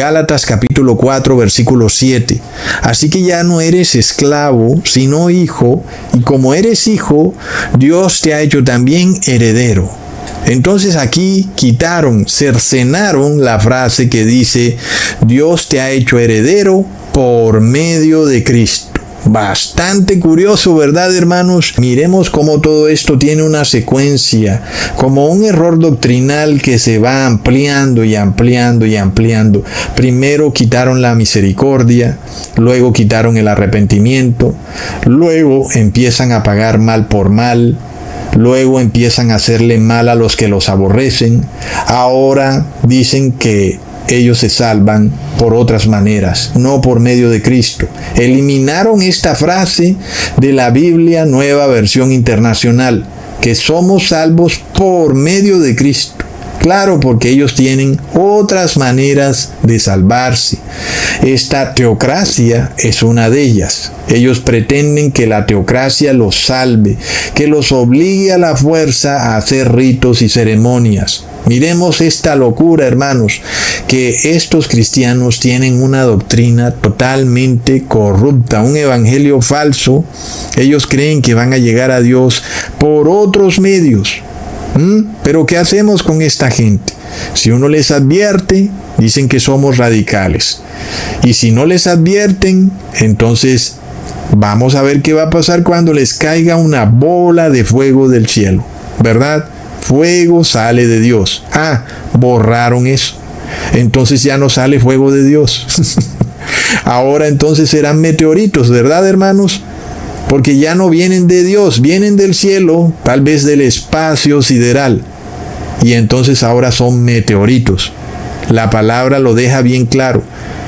Gálatas capítulo 4, versículo 7. Así que ya no eres esclavo, sino hijo, y como eres hijo, Dios te ha hecho también heredero. Entonces aquí cercenaron la frase que dice, Dios te ha hecho heredero por medio de Cristo. Bastante curioso, ¿verdad, hermanos? Miremos cómo todo esto tiene una secuencia, como un error doctrinal que se va ampliando y ampliando y ampliando. Primero quitaron la misericordia, luego quitaron el arrepentimiento, luego empiezan a pagar mal por mal, luego empiezan a hacerle mal a los que los aborrecen. Ahora dicen que ellos se salvan por otras maneras, no por medio de Cristo. Eliminaron esta frase de la Biblia Nueva Versión Internacional, que somos salvos por medio de Cristo. Claro, porque ellos tienen otras maneras de salvarse. Esta teocracia es una de ellas. Ellos pretenden que la teocracia los salve, que los obligue a la fuerza a hacer ritos y ceremonias. Miremos esta locura, hermanos, que estos cristianos tienen una doctrina totalmente corrupta, un evangelio falso. Ellos creen que van a llegar a Dios por otros medios. Pero ¿qué hacemos con esta gente? Si uno les advierte, dicen que somos radicales. Y si no les advierten, entonces vamos a ver qué va a pasar cuando les caiga una bola de fuego del cielo, ¿verdad? Fuego sale de Dios. Borraron eso. Entonces ya no sale fuego de Dios. Ahora entonces serán meteoritos, ¿verdad, hermanos? Porque ya no vienen de Dios, vienen del cielo, tal vez del espacio sideral. Y entonces ahora son meteoritos. La palabra lo deja bien claro.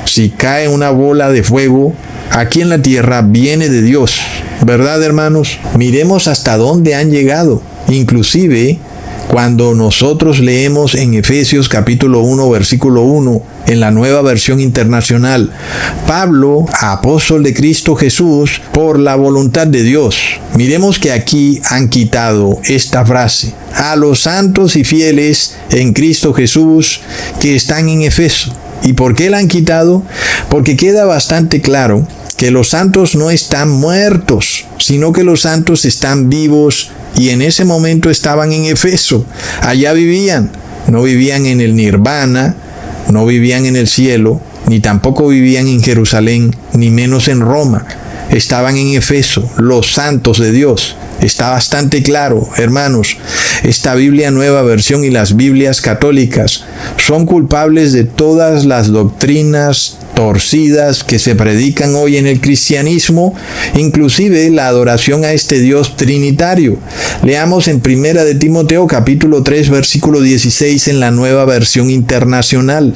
Si cae una bola de fuego aquí en la tierra, viene de Dios. ¿Verdad, hermanos? Miremos hasta dónde han llegado. Inclusive, cuando nosotros leemos en Efesios capítulo 1, versículo 1, en la Nueva Versión Internacional, Pablo, apóstol de Cristo Jesús, por la voluntad de Dios. Miremos que aquí han quitado esta frase, a los santos y fieles en Cristo Jesús que están en Efeso. ¿Y por qué la han quitado? Porque queda bastante claro que los santos no están muertos, sino que los santos están vivos y en ese momento estaban en Efeso. Allá vivían. No vivían en el nirvana, no vivían en el cielo, ni tampoco vivían en Jerusalén, ni menos en Roma. Estaban en Efeso, los santos de Dios. Está bastante claro, hermanos. Esta Biblia Nueva Versión y las Biblias católicas son culpables de todas las doctrinas torcidas que se predican hoy en el cristianismo, inclusive la adoración a este Dios trinitario. Leamos en 1 de Timoteo capítulo 3 versículo 16 en la Nueva Versión Internacional.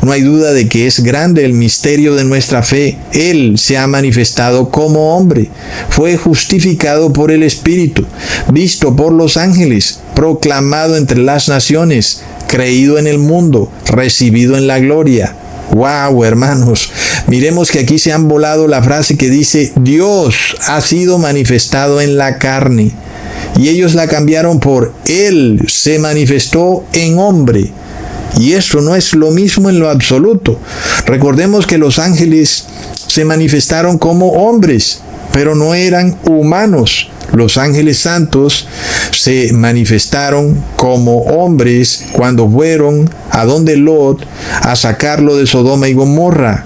No hay duda de que es grande el misterio de nuestra fe. Él se ha manifestado como hombre, fue justificado por el Espíritu, visto por los ángeles, proclamado entre las naciones, creído en el mundo, recibido en la gloria. ¡Wow, hermanos! Miremos que aquí se han volado la frase que dice Dios ha sido manifestado en la carne. Y ellos la cambiaron por Él se manifestó en hombre. Y eso no es lo mismo en lo absoluto. Recordemos que los ángeles se manifestaron como hombres, pero no eran humanos. Los ángeles santos se manifestaron como hombres cuando fueron a donde Lot a sacarlo de Sodoma y Gomorra.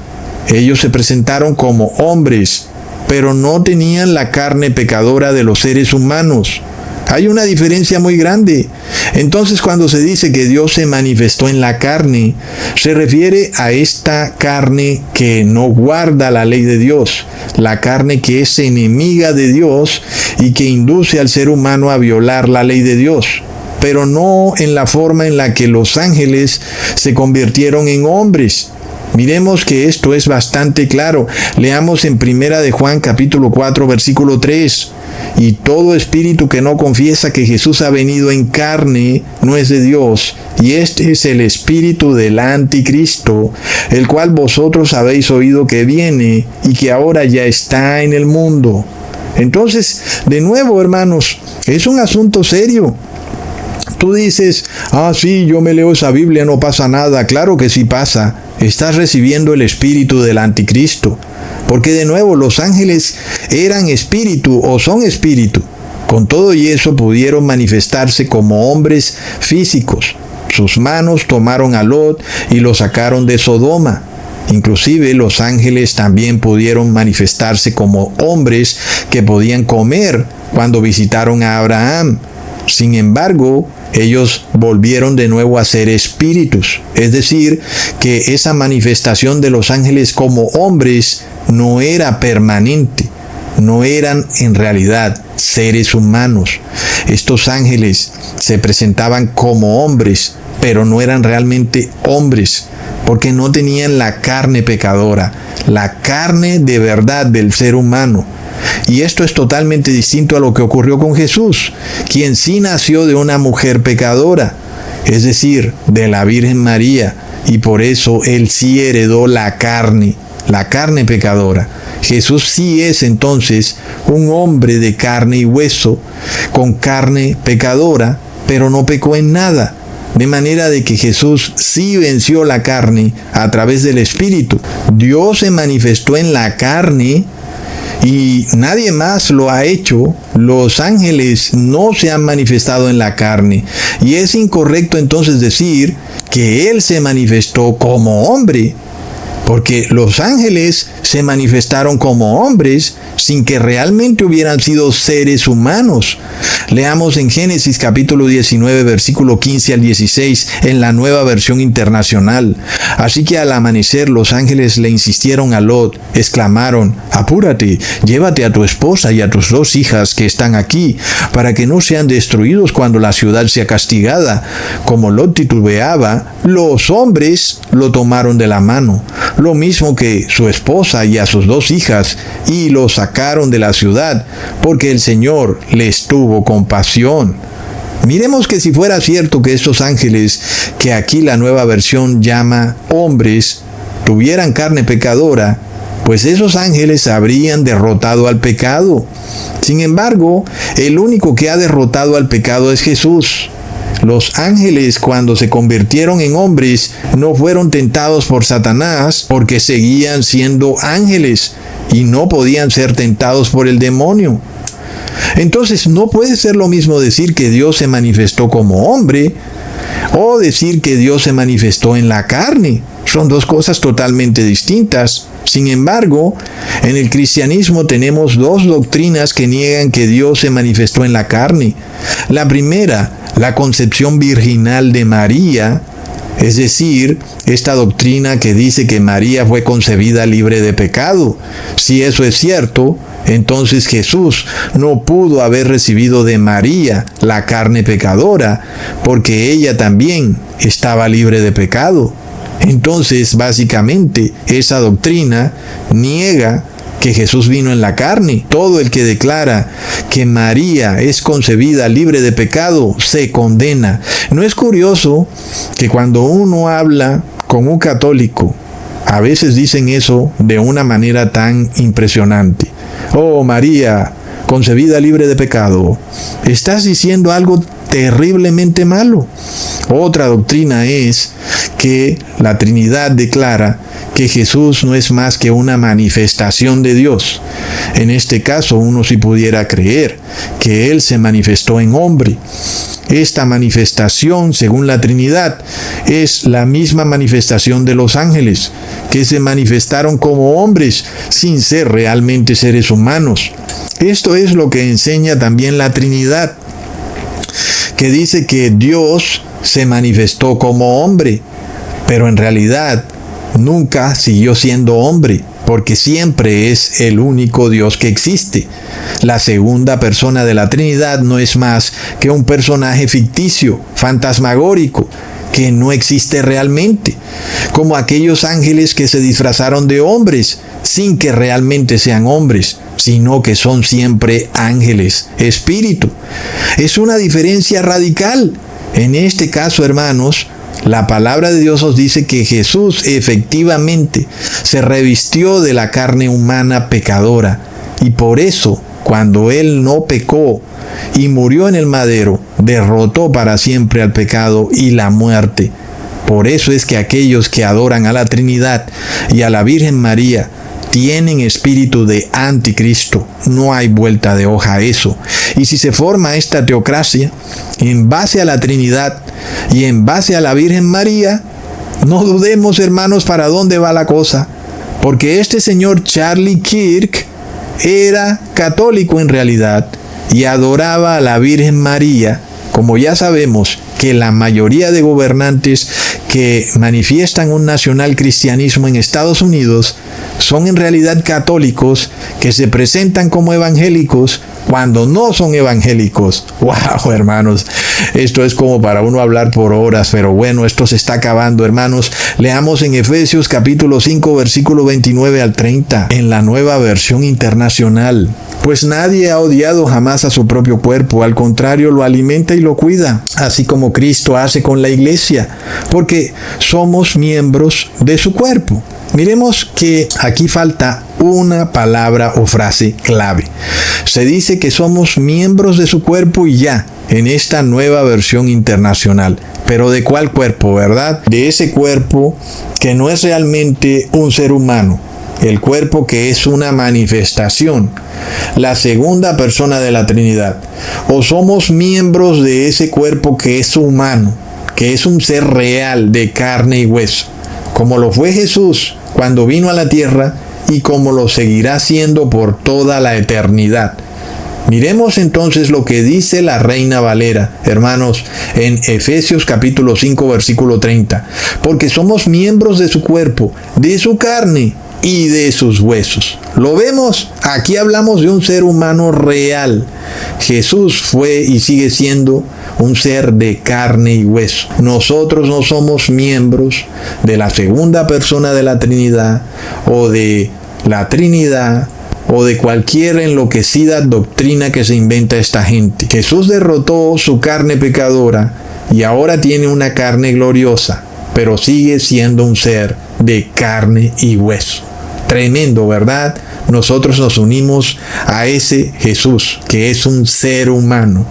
Ellos se presentaron como hombres, pero no tenían la carne pecadora de los seres humanos. Hay una diferencia muy grande. Entonces, cuando se dice que Dios se manifestó en la carne, se refiere a esta carne que no guarda la ley de Dios, la carne que es enemiga de Dios y que induce al ser humano a violar la ley de Dios, pero no en la forma en la que los ángeles se convirtieron en hombres. Miremos que esto es bastante claro. Leamos en 1 de Juan capítulo 4 versículo 3. Y todo espíritu que no confiesa que Jesús ha venido en carne no es de Dios. Y este es el espíritu del anticristo, el cual vosotros habéis oído que viene y que ahora ya está en el mundo. Entonces, de nuevo, hermanos, es un asunto serio. Tú dices, sí, yo me leo esa Biblia, no pasa nada. Claro que sí pasa. estás recibiendo el espíritu del anticristo. Porque de nuevo, los ángeles eran espíritu o son espíritu. Con todo y eso pudieron manifestarse como hombres físicos. Sus manos tomaron a Lot y lo sacaron de Sodoma. Inclusive los ángeles también pudieron manifestarse como hombres que podían comer cuando visitaron a Abraham. Sin embargo, ellos volvieron de nuevo a ser espíritus. Es decir, que esa manifestación de los ángeles como hombres no era permanente. No eran en realidad seres humanos. Estos ángeles se presentaban como hombres, pero no eran realmente hombres, porque no tenían la carne pecadora, la carne de verdad del ser humano. Y esto es totalmente distinto a lo que ocurrió con Jesús, quien sí nació de una mujer pecadora, es decir, de la Virgen María, y por eso él sí heredó la carne pecadora. Jesús sí es entonces un hombre de carne y hueso, con carne pecadora, pero no pecó en nada. De manera de que Jesús sí venció la carne a través del Espíritu. Dios se manifestó en la carne y nadie más lo ha hecho. Los ángeles no se han manifestado en la carne. Y es incorrecto entonces decir que Él se manifestó como hombre, porque los ángeles se manifestaron como hombres sin que realmente hubieran sido seres humanos. Leamos en Génesis capítulo 19, versículo 15 al 16, en la Nueva Versión Internacional. Así que al amanecer los ángeles le insistieron a Lot, exclamaron: «Apúrate, llévate a tu esposa y a tus 2 hijas que están aquí, para que no sean destruidos cuando la ciudad sea castigada». Como Lot titubeaba, los hombres lo tomaron de la mano, lo mismo que su esposa y a sus 2 hijas, y lo sacaron de la ciudad, porque el Señor les tuvo compasión. Miremos que si fuera cierto que estos ángeles, que aquí la Nueva Versión llama hombres, tuvieran carne pecadora, pues esos ángeles habrían derrotado al pecado. Sin embargo, el único que ha derrotado al pecado es Jesús. Los ángeles, cuando se convirtieron en hombres, no fueron tentados por Satanás porque seguían siendo ángeles y no podían ser tentados por el demonio. Entonces, no puede ser lo mismo decir que Dios se manifestó como hombre o decir que Dios se manifestó en la carne. Son 2 cosas totalmente distintas. Sin embargo, en el cristianismo tenemos 2 doctrinas que niegan que Dios se manifestó en la carne. La primera, la concepción virginal de María, es decir, esta doctrina que dice que María fue concebida libre de pecado. Si eso es cierto, entonces Jesús no pudo haber recibido de María la carne pecadora, porque ella también estaba libre de pecado. Entonces, básicamente, esa doctrina niega que Jesús vino en la carne. Todo el que declara que María es concebida libre de pecado se condena. ¿No es curioso que cuando uno habla con un católico, a veces dicen eso de una manera tan impresionante? «Oh, María, concebida libre de pecado». Estás diciendo algo terriblemente malo. Otra doctrina es que la Trinidad declara que Jesús no es más que una manifestación de Dios. En este caso, uno sí pudiera creer que Él se manifestó en hombre. Esta manifestación, según la Trinidad, es la misma manifestación de los ángeles, que se manifestaron como hombres sin ser realmente seres humanos. Esto es lo que enseña también la Trinidad, que dice que Dios se manifestó como hombre, pero en realidad nunca siguió siendo hombre, porque siempre es el único Dios que existe. La segunda persona de la Trinidad no es más que un personaje ficticio, fantasmagórico, que no existe realmente, como aquellos ángeles que se disfrazaron de hombres, sin que realmente sean hombres, sino que son siempre ángeles, espíritu. Es una diferencia radical. En este caso, hermanos, la palabra de Dios os dice que Jesús efectivamente se revistió de la carne humana pecadora, y por eso, cuando Él no pecó y murió en el madero, derrotó para siempre al pecado y la muerte. Por eso es que aquellos que adoran a la Trinidad y a la Virgen María tienen espíritu de anticristo. No hay vuelta de hoja a eso. Y si se forma esta teocracia en base a la Trinidad y en base a la Virgen María, no dudemos, hermanos, para dónde va la cosa. Porque este señor Charlie Kirk era católico en realidad y adoraba a la Virgen María, como ya sabemos que la mayoría de gobernantes que manifiestan un nacional cristianismo en Estados Unidos son en realidad católicos que se presentan como evangélicos cuando no son evangélicos. ¡Wow, hermanos! Esto es como para uno hablar por horas, pero bueno, esto se está acabando, hermanos. Leamos en Efesios capítulo 5, versículo 29 al 30, en la Nueva Versión Internacional. Pues nadie ha odiado jamás a su propio cuerpo, al contrario, lo alimenta y lo cuida, así como Cristo hace con la iglesia, porque somos miembros de su cuerpo. Miremos que aquí falta una palabra o frase clave. Se dice que somos miembros de su cuerpo y ya, en esta Nueva Versión Internacional. Pero ¿de cuál cuerpo, verdad? De ese cuerpo que no es realmente un ser humano. El cuerpo que es una manifestación, la segunda persona de la Trinidad. O somos miembros de ese cuerpo que es humano, que es un ser real de carne y hueso, como lo fue Jesús cuando vino a la tierra y como lo seguirá siendo por toda la eternidad. Miremos entonces lo que dice la Reina Valera, hermanos, en Efesios capítulo 5, versículo 30. Porque somos miembros de su cuerpo, de su carne y de sus huesos. ¿Lo vemos? Aquí hablamos de un ser humano real. Jesús fue y sigue siendo un ser de carne y hueso. Nosotros no somos miembros de la segunda persona de la Trinidad o de la Trinidad o de cualquier enloquecida doctrina que se inventa esta gente. Jesús derrotó su carne pecadora y ahora tiene una carne gloriosa, pero sigue siendo un ser de carne y hueso. Tremendo, ¿verdad? Nosotros nos unimos a ese Jesús, que es un ser humano,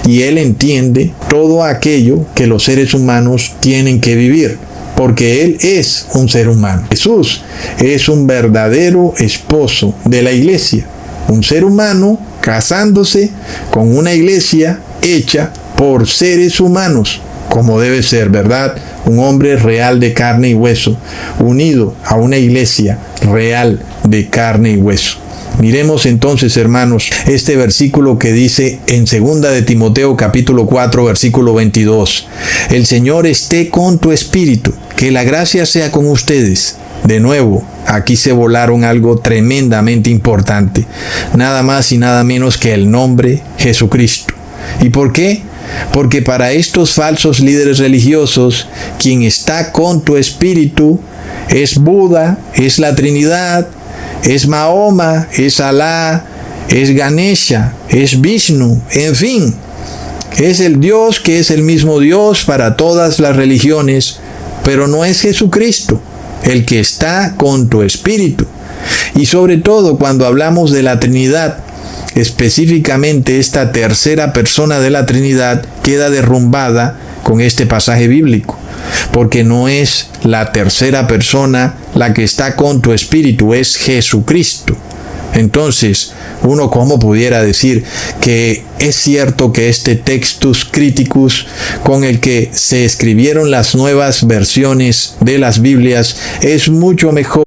y Él entiende todo aquello que los seres humanos tienen que vivir, porque Él es un ser humano. Jesús es un verdadero esposo de la iglesia, un ser humano casándose con una iglesia hecha por seres humanos, como debe ser, ¿verdad? Un hombre real de carne y hueso, unido a una iglesia real de carne y hueso. Miremos entonces, hermanos, este versículo que dice en 2 de Timoteo capítulo 4, versículo 22. El Señor esté con tu espíritu, que la gracia sea con ustedes. De nuevo, aquí se volaron algo tremendamente importante, nada más y nada menos que el nombre Jesucristo. ¿Y por qué? Porque para estos falsos líderes religiosos, quien está con tu espíritu es Buda, es la Trinidad, es Mahoma, es Alá, es Ganesha, es Vishnu, en fin, es el Dios que es el mismo Dios para todas las religiones, pero no es Jesucristo, el que está con tu espíritu. Y sobre todo cuando hablamos de la Trinidad, específicamente esta tercera persona de la Trinidad queda derrumbada con este pasaje bíblico, porque no es la tercera persona la que está con tu espíritu, es Jesucristo. Entonces, uno cómo pudiera decir que es cierto que este Textus Criticus con el que se escribieron las nuevas versiones de las Biblias es mucho mejor